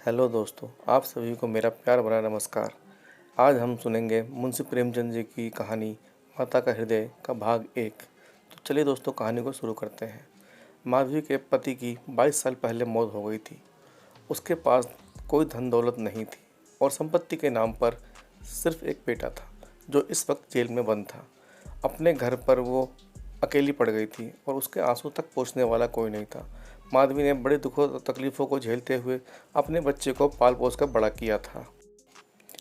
Hello दोस्तों, आप सभी को मेरा प्यार भरा नमस्कार। आज हम सुनेंगे मुंशी प्रेमचंद जी की कहानी माता का हृदय का भाग 1। तो चलिए दोस्तों, कहानी को शुरू करते हैं। माधवी के पति की 22 साल पहले मौत हो गई थी। उसके पास कोई धन दौलत नहीं थी और संपत्ति के नाम पर सिर्फ एक बेटा था जो इस वक्त जेल में बंद था। अपने घर पर वो अकेली पड़ गई थी और उसके आंसू तक पोंछने वाला कोई नहीं था। माधवी ने बड़े दुखों और तकलीफ़ों को झेलते हुए अपने बच्चे को पाल पोस कर बड़ा किया था।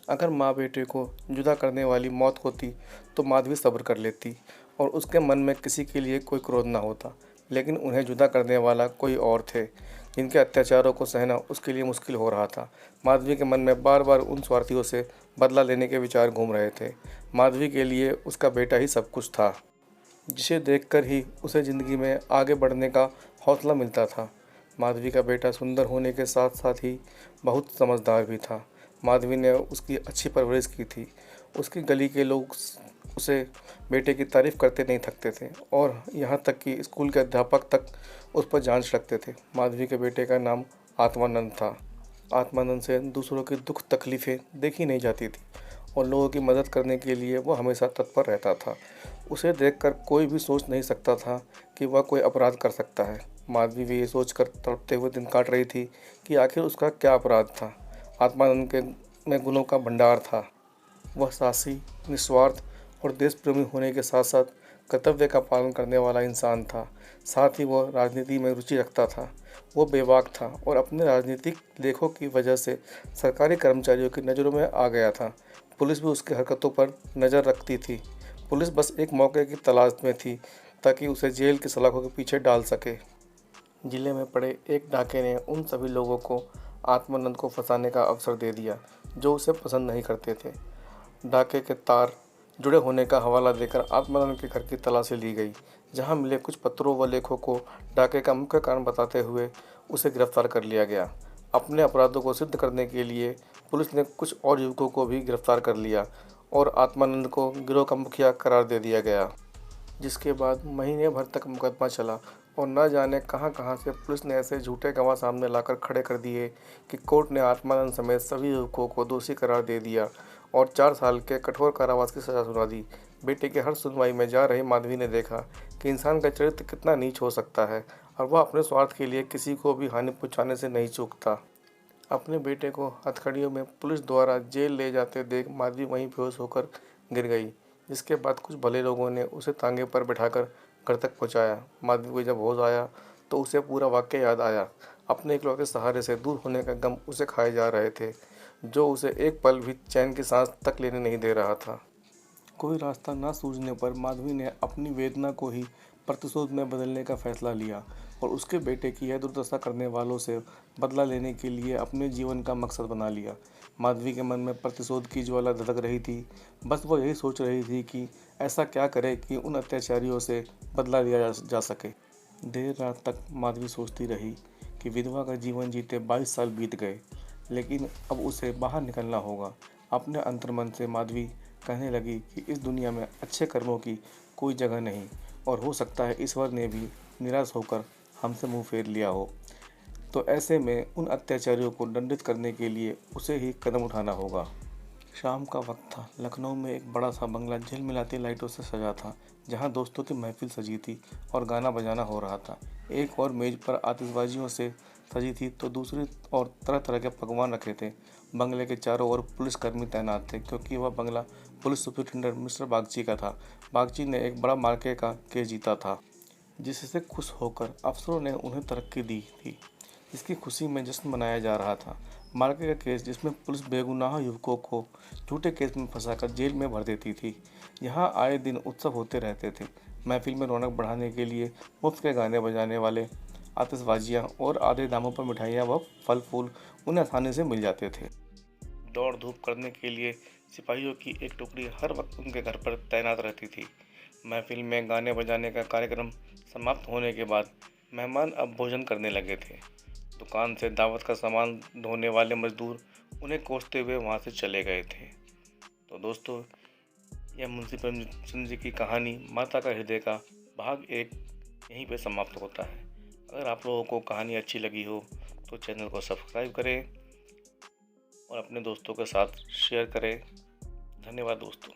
अगर माँ बेटे को जुदा करने वाली मौत होती तो माधवी सब्र कर लेती और उसके मन में किसी के लिए कोई क्रोध ना होता। लेकिन उन्हें जुदा करने वाला कोई और थे जिनके अत्याचारों को सहना उसके लिए मुश्किल हो रहा था। माधवी के मन में बार बार उन स्वार्थियों से बदला लेने के विचार घूम रहे थे। माधवी के लिए उसका बेटा ही सब कुछ था, जिसे देखकर ही उसे ज़िंदगी में आगे बढ़ने का हौसला मिलता था। माधवी का बेटा सुंदर होने के साथ साथ ही बहुत समझदार भी था। माधवी ने उसकी अच्छी परवरिश की थी। उसकी गली के लोग उसे बेटे की तारीफ़ करते नहीं थकते थे और यहाँ तक कि स्कूल के अध्यापक तक उस पर जांच रखते थे। माधवी के बेटे का नाम आत्मानंद था। आत्मानंद से दूसरों की दुख तकलीफ़ें देखी नहीं जाती थी और लोगों की मदद करने के लिए वो हमेशा तत्पर रहता था। उसे देखकर कोई भी सोच नहीं सकता था कि वह कोई अपराध कर सकता है। माधवी भी ये सोचकर तड़पते हुए दिन काट रही थी कि आखिर उसका क्या अपराध था। आत्मानंद के में गुणों का भंडार था। वह साहसी, निस्वार्थ और देश प्रेमी होने के साथ साथ कर्तव्य का पालन करने वाला इंसान था। साथ ही वह राजनीति में रुचि रखता था। वो बेबाक था और अपने राजनीतिक लेखों की वजह से सरकारी कर्मचारियों की नज़रों में आ गया था। पुलिस भी उसकी हरकतों पर नज़र रखती थी। पुलिस बस एक मौके की तलाश में थी ताकि उसे जेल की सलाखों के पीछे डाल सके। जिले में पड़े एक डाके ने उन सभी लोगों को आत्मानंद को फंसाने का अवसर दे दिया जो उसे पसंद नहीं करते थे। डाके के तार जुड़े होने का हवाला देकर आत्मानंद के घर की तलाशी ली गई, जहां मिले कुछ पत्रों व लेखों को डाके का मुख्य कारण बताते हुए उसे गिरफ्तार कर लिया गया। अपने अपराधों को सिद्ध करने के लिए पुलिस ने कुछ और युवकों को भी गिरफ्तार कर लिया और आत्मानंद को गिरोह का मुखिया करार दे दिया गया। जिसके बाद महीने भर तक मुकदमा चला और न जाने कहां-कहां से पुलिस ने ऐसे झूठे गवाह सामने लाकर खड़े कर दिए कि कोर्ट ने आत्मानंद समेत सभी युवकों को दोषी करार दे दिया और 4 साल के कठोर कारावास की सज़ा सुना दी। बेटे की हर सुनवाई में जा रही माधवी ने देखा कि इंसान का चरित्र कितना नीच हो सकता है और वह अपने स्वार्थ के लिए किसी को भी हानि पहुँचाने से नहीं चूकता। अपने बेटे को हथकड़ियों में पुलिस द्वारा जेल ले जाते देख माधवी वहीं बेहोश होकर गिर गई, जिसके बाद कुछ भले लोगों ने उसे तांगे पर बिठाकर घर तक पहुंचाया। माधवी को जब होश आया तो उसे पूरा वाक़या याद आया। अपने इकलौते सहारे से दूर होने का गम उसे खाए जा रहे थे, जो उसे एक पल भी चैन की सांस तक लेने नहीं दे रहा था। कोई रास्ता न सूझने पर माधवी ने अपनी वेदना को ही प्रतिशोध में बदलने का फैसला लिया और उसके बेटे की यह दुर्दशा करने वालों से बदला लेने के लिए अपने जीवन का मकसद बना लिया। माधवी के मन में प्रतिशोध की ज्वाला धधक रही थी। बस वो यही सोच रही थी कि ऐसा क्या करे कि उन अत्याचारियों से बदला लिया जा सके। देर रात तक माधवी सोचती रही कि विधवा का जीवन जीते 22 साल बीत गए, लेकिन अब उसे बाहर निकलना होगा। अपने अंतर्मन से माधवी कहने लगी कि इस दुनिया में अच्छे कर्मों की कोई जगह नहीं और हो सकता है ईश्वर ने भी निराश होकर हमसे मुंह फेर लिया हो। तो ऐसे में उन अत्याचारियों को दंडित करने के लिए उसे ही कदम उठाना होगा। शाम का वक्त था। लखनऊ में एक बड़ा सा बंगला झिलमिलाती लाइटों से सजा था, जहां दोस्तों की महफिल सजी थी और गाना बजाना हो रहा था। एक और मेज पर आतिशबाजियों से सजी थी तो दूसरी और तरह तरह के पकवान रखे थे। बंगले के चारों ओर पुलिसकर्मी तैनात थे, क्योंकि वह बंगला पुलिस सुपरिटेंडेंट मिस्टर बागची का था। बागची ने एक बड़ा मार्के का केस जीता था, जिससे खुश होकर अफसरों ने उन्हें तरक्की दी थी। इसकी खुशी में जश्न मनाया जा रहा था। मार्के का केस, जिसमें पुलिस बेगुनाह युवकों को झूठे केस में फंसाकर जेल में भर देती थी। यहाँ आए दिन उत्सव होते रहते थे। महफिल में रौनक बढ़ाने के लिए मुफ्त के गाने बजाने वाले, आतिशबाजियाँ और आधे दामों पर मिठाइयाँ व फल फूल उन्हें आसानी से मिल जाते थे। दौड़ धूप करने के लिए सिपाहियों की एक टुकड़ी हर वक्त उनके घर पर तैनात रहती थी। महफिल में गाने बजाने का कार्यक्रम समाप्त होने के बाद मेहमान अब भोजन करने लगे थे। दुकान से दावत का सामान ढोने वाले मजदूर उन्हें कोसते हुए वहां से चले गए थे। तो दोस्तों, यह मुंशी प्रेमचंद जी की कहानी माता का हृदय का भाग 1 यहीं पे समाप्त होता है। अगर आप लोगों को कहानी अच्छी लगी हो तो चैनल को सब्सक्राइब करें, और अपने दोस्तों के साथ शेयर करें। धन्यवाद दोस्तों।